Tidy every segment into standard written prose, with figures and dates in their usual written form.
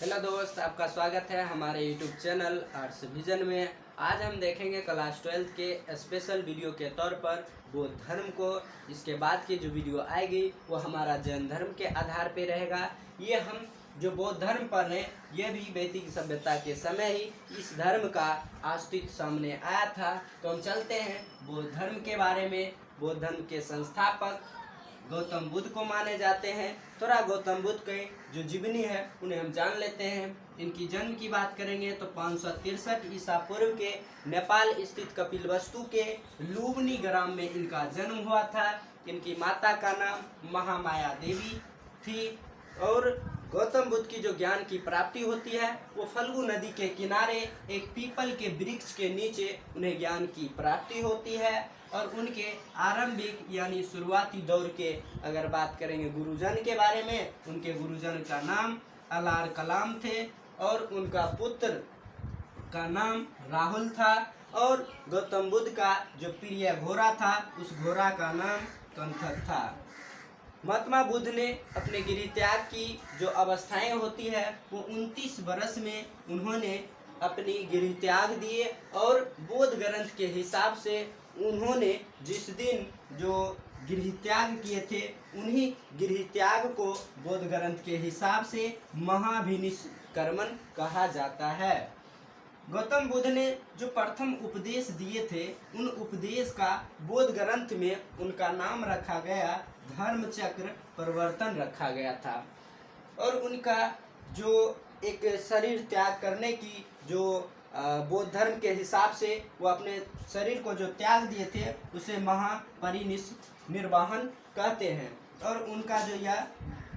Hello दोस्त, आपका स्वागत है हमारे यूट्यूब चैनल आर्ट्स विजन में। आज हम देखेंगे क्लास 12 के स्पेशल वीडियो के तौर पर बौद्ध धर्म को। इसके बाद की जो वीडियो आएगी वो हमारा जैन धर्म के आधार पे रहेगा। ये हम जो बौद्ध धर्म पढ़ रहे हैं ये भी वैदिक सभ्यता के समय ही इस धर्म का अस्तित्व सामने आया था। तो हम चलते हैं बौद्ध धर्म के बारे में। बौद्ध धर्म के संस्थापक गौतम बुद्ध को माने जाते हैं। थोड़ा गौतम बुद्ध के जो जीवनी है उन्हें हम जान लेते हैं। इनकी जन्म की बात करेंगे तो 563 ईसा पूर्व के नेपाल स्थित कपिलवस्तु के लुम्बिनी ग्राम में इनका जन्म हुआ था। इनकी माता का नाम महामाया देवी थी और गौतम बुद्ध की जो ज्ञान की प्राप्ति होती है वो फल्गु नदी के किनारे एक पीपल के वृक्ष के नीचे उन्हें ज्ञान की प्राप्ति होती है। और उनके आरंभिक यानी शुरुआती दौर के अगर बात करेंगे गुरुजन के बारे में, उनके गुरुजन का नाम अलार कलाम थे और उनका पुत्र का नाम राहुल था। और गौतम बुद्ध का जो प्रिय घोड़ा था उस घोड़ा का नाम कंथक था। महात्मा बुद्ध ने अपने गिरि त्याग की जो अवस्थाएं होती है वो 29 वर्ष में उन्होंने अपनी गिरि त्याग दिए। और बौद्ध ग्रंथ के हिसाब से उन्होंने जिस दिन जो गिरि त्याग किए थे उन्हीं गिरि त्याग को बौद्ध ग्रंथ के हिसाब से महाभिनिष्क्रमण कहा जाता है। गौतम बुद्ध ने जो प्रथम उपदेश दिए थे उन उपदेश का बौद्ध ग्रंथ में उनका नाम रखा गया धर्म चक्र प्रवर्तन रखा गया था। और उनका जो एक शरीर त्याग करने की जो बौद्ध धर्म के हिसाब से वो अपने शरीर को जो त्याग दिए थे उसे महापरिनिर्वाण कहते हैं। और उनका जो यह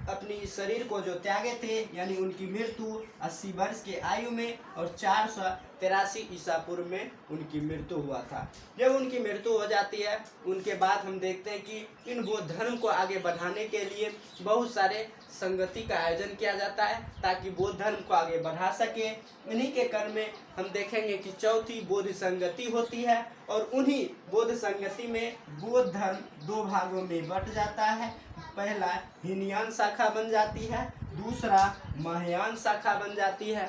अपनी शरीर को जो त्यागे थे यानी उनकी मृत्यु 80 वर्ष के आयु में और 483 ईसा पूर्व में उनकी मृत्यु हुआ था। जब उनकी मृत्यु हो जाती है उनके बाद हम देखते हैं कि इन बौद्ध धर्म को आगे बढ़ाने के लिए बहुत सारे संगति का आयोजन किया जाता है ताकि बौद्ध धर्म को आगे बढ़ा सके। इन्हीं के क्रम में हम देखेंगे कि चौथी बौद्ध संगति होती है और उन्हीं बौद्ध संगति में बौद्ध धर्म दो भागों में बट जाता है। पहला हीनयान शाखा बन जाती है, दूसरा महायान शाखा बन जाती है।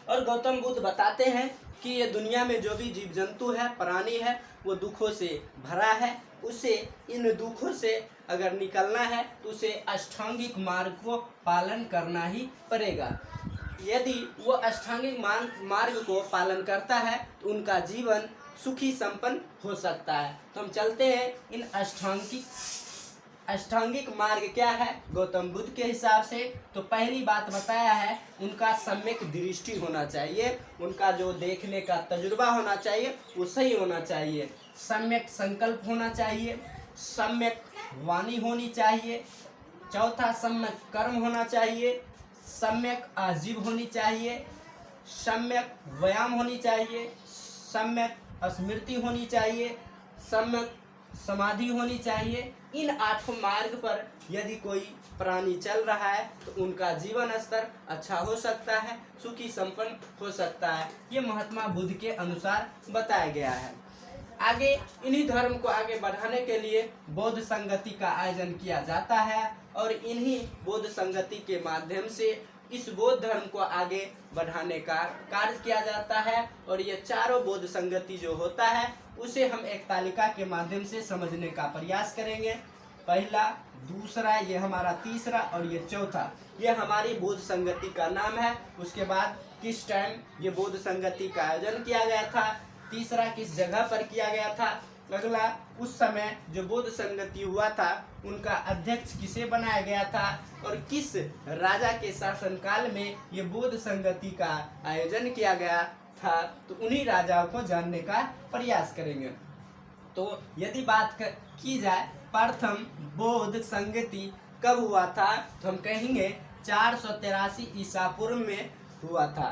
और गौतम बुद्ध बताते हैं कि ये दुनिया में जो भी जीव जंतु है, प्राणी है, वो दुखों से भरा है। उसे इन दुखों से अगर निकलना है तो उसे अष्टांगिक मार्ग को पालन करना ही पड़ेगा। यदि वो अष्टांगिक मार्ग को पालन करता है तो उनका जीवन सुखी संपन्न हो सकता है। तो हम चलते हैं इन अष्टांगिक मार्ग क्या है गौतम बुद्ध के हिसाब से। तो पहली बात बताया है उनका सम्यक दृष्टि होना चाहिए, उनका जो देखने का तजुर्बा होना चाहिए वो सही होना चाहिए, सम्यक संकल्प होना चाहिए, सम्यक वाणी होनी चाहिए, चौथा सम्यक कर्म होना चाहिए, सम्यक आजीव होनी चाहिए, सम्यक व्यायाम होनी चाहिए, सम्यक स्मृति होनी चाहिए, सम्यक समाधि होनी चाहिए। इन 8 मार्ग पर यदि कोई प्राणी चल रहा है तो उनका जीवन स्तर अच्छा हो सकता है, सुखी संपन्न हो सकता है। ये महात्मा बुद्ध के अनुसार बताया गया है। आगे इन्हीं धर्म को आगे बढ़ाने के लिए बौद्ध संगति का आयोजन किया जाता है और इन्हीं बौद्ध संगति के माध्यम से इस बौद्ध धर्म को आगे बढ़ाने का कार्य किया जाता है। और ये चारों बौद्ध संगति जो होता है उसे हम एक तालिका के माध्यम से समझने का प्रयास करेंगे। पहला, दूसरा, ये हमारा तीसरा और ये चौथा, ये हमारी बौद्ध संगति का नाम है। उसके बाद किस टाइम ये बौद्ध संगति का आयोजन किया गया था, तीसरा किस जगह पर किया गया था, अगला उस समय जो बौद्ध संगति हुआ था उनका अध्यक्ष किसे बनाया गया था और किस राजा के शासनकाल में ये बौद्ध संगति का आयोजन किया गया था। तो उन्हीं राजाओं को जानने का प्रयास करेंगे। तो यदि बात की जाए प्रथम बौद्ध संगति कब हुआ था तो हम कहेंगे 483 ईसा पूर्व में हुआ था।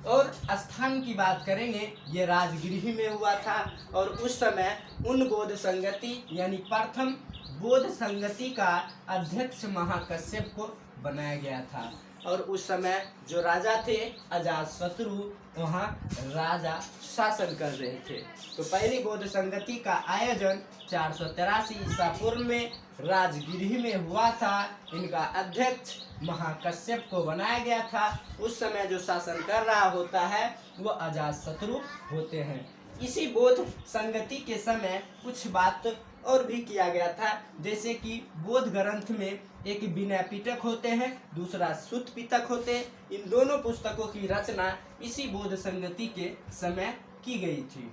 और स्थान की बात करेंगे ये राजगृह में हुआ था और उस समय उन बौद्ध संगति यानी प्रथम बौद्ध संगति का अध्यक्ष महाकश्यप को बनाया गया था। और उस समय जो राजा थे अजातशत्रु वहाँ राजा शासन कर रहे थे। तो पहली बौद्ध संगति का आयोजन 483 ईसा पूर्व में राजगृह में हुआ था। इनका अध्यक्ष महाकश्यप को बनाया गया था। उस समय जो शासन कर रहा होता है वो अजातशत्रु होते हैं। इसी बोध संगति के समय कुछ बात और भी किया गया था, जैसे कि बोध ग्रंथ में एक विनय पिटक होते हैं, दूसरा सुत पिटक होते हैं। इन दोनों पुस्तकों की रचना इसी बोध संगति के समय की गई थी।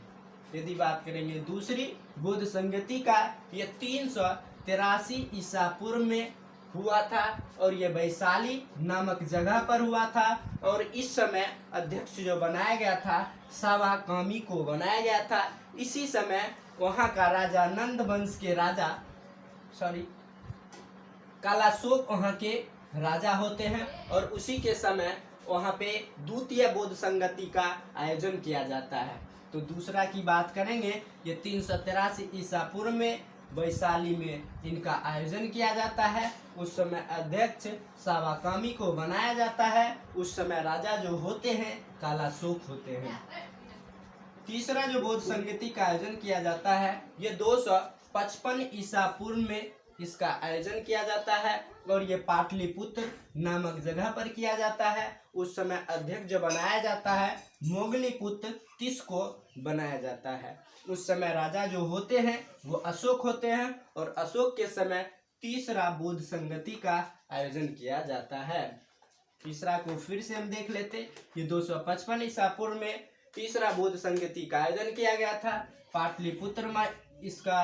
यदि बात करेंगे दूसरी बोध संगति का, यह 383 ईसा पूर्व में हुआ था और यह वैशाली नामक जगह पर हुआ था। और इस समय अध्यक्ष जो बनाया गया था सावाकामी को बनाया गया था। इसी समय वहाँ का राजा नंद वंश के राजा कालाशोक वहाँ के राजा होते हैं और उसी के समय वहाँ पे द्वितीय बोध संगति का आयोजन किया जाता है। तो दूसरा की बात करेंगे, ये 383 ईसा पूर्व में वैशाली में इनका आयोजन किया जाता है। उस समय अध्यक्ष सावाकामी को बनाया जाता है। उस समय राजा जो होते हैं कालाशोक होते हैं। तीसरा जो बोध संगति का आयोजन किया जाता है, ये 255 ईसा पूर्व में इसका आयोजन किया जाता है और ये पाटलिपुत्र नामक जगह पर किया जाता है। उस समय अध्यक्ष जो बनाया जाता है मोगलीपुत्र तीस को बनाया जाता है। उस समय राजा जो होते हैं वो अशोक होते हैं और अशोक के समय तीसरा बोध संगति का आयोजन किया जाता है। तीसरा को फिर से हम देख लेते, ये 255 ईसा पूर्व में तीसरा बोध संगति का आयोजन किया गया था। पाटलिपुत्र में इसका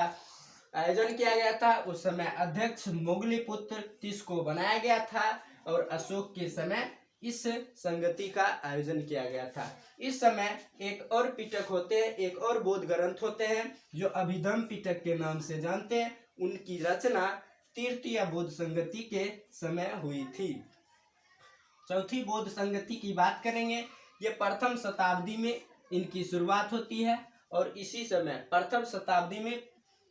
आयोजन किया गया था। उस समय अध्यक्ष मोगलीपुत्र तीस को बनाया गया था और अशोक के समय इस संगति का आयोजन किया गया था। इस समय एक और पिटक होते हैं, एक और बोध ग्रंथ होते हैं जो अभिधम पिटक के नाम से जानते हैं। उनकी रचना तृतीय बोध संगति के समय हुई थी। चौथी बोध संगति की बात करेंगे, ये प्रथम शताब्दी में इनकी शुरुआत होती है और इसी समय प्रथम शताब्दी में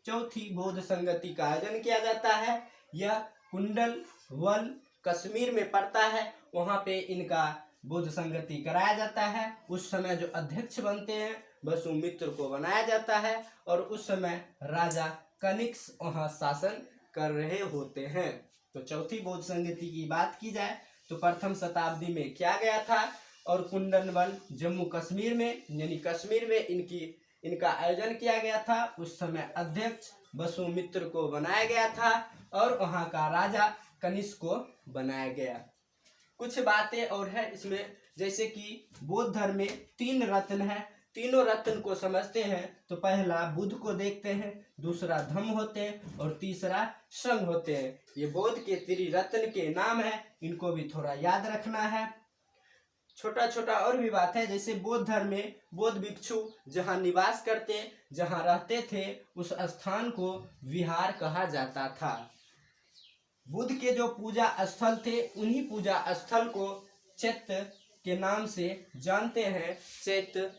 चौथी बोध संगति का आयोजन किया जाता है। यह कुंडलवल कश्मीर में पड़ता है, वहाँ पे इनका बोध संगति कराया जाता है। उस समय जो अध्यक्ष बनते हैं वसुमित्र को बनाया जाता है और उस समय राजा कनिष्क वहाँ शासन कर रहे होते हैं। तो चौथी बोध संगति की बात की जाए तो प्रथम शताब्दी में किया गया था और कुंडलवल जम्मू कश्मीर में यानी कश्मीर में इनका आयोजन किया गया था। उस समय अध्यक्ष वसुमित्र को बनाया गया था और वहाँ का राजा कनिष्क को बनाया गया। कुछ बातें और है इसमें, जैसे कि बौद्ध धर्म में 3 रत्न है। तीनों रत्न को समझते हैं तो पहला बुद्ध को देखते हैं, दूसरा धम्म होते हैं और तीसरा संघ होते हैं। ये बौद्ध के त्रिरत्न के नाम है, इनको भी थोड़ा याद रखना है। छोटा छोटा और भी बात है, जैसे बौद्ध धर्म में बौद्ध भिक्षु जहाँ निवास करते जहाँ रहते थे उस स्थान को विहार कहा जाता था। बुद्ध के जो पूजा स्थल थे उन्हीं पूजा स्थल को चैत्य के नाम से जानते हैं। चैत्य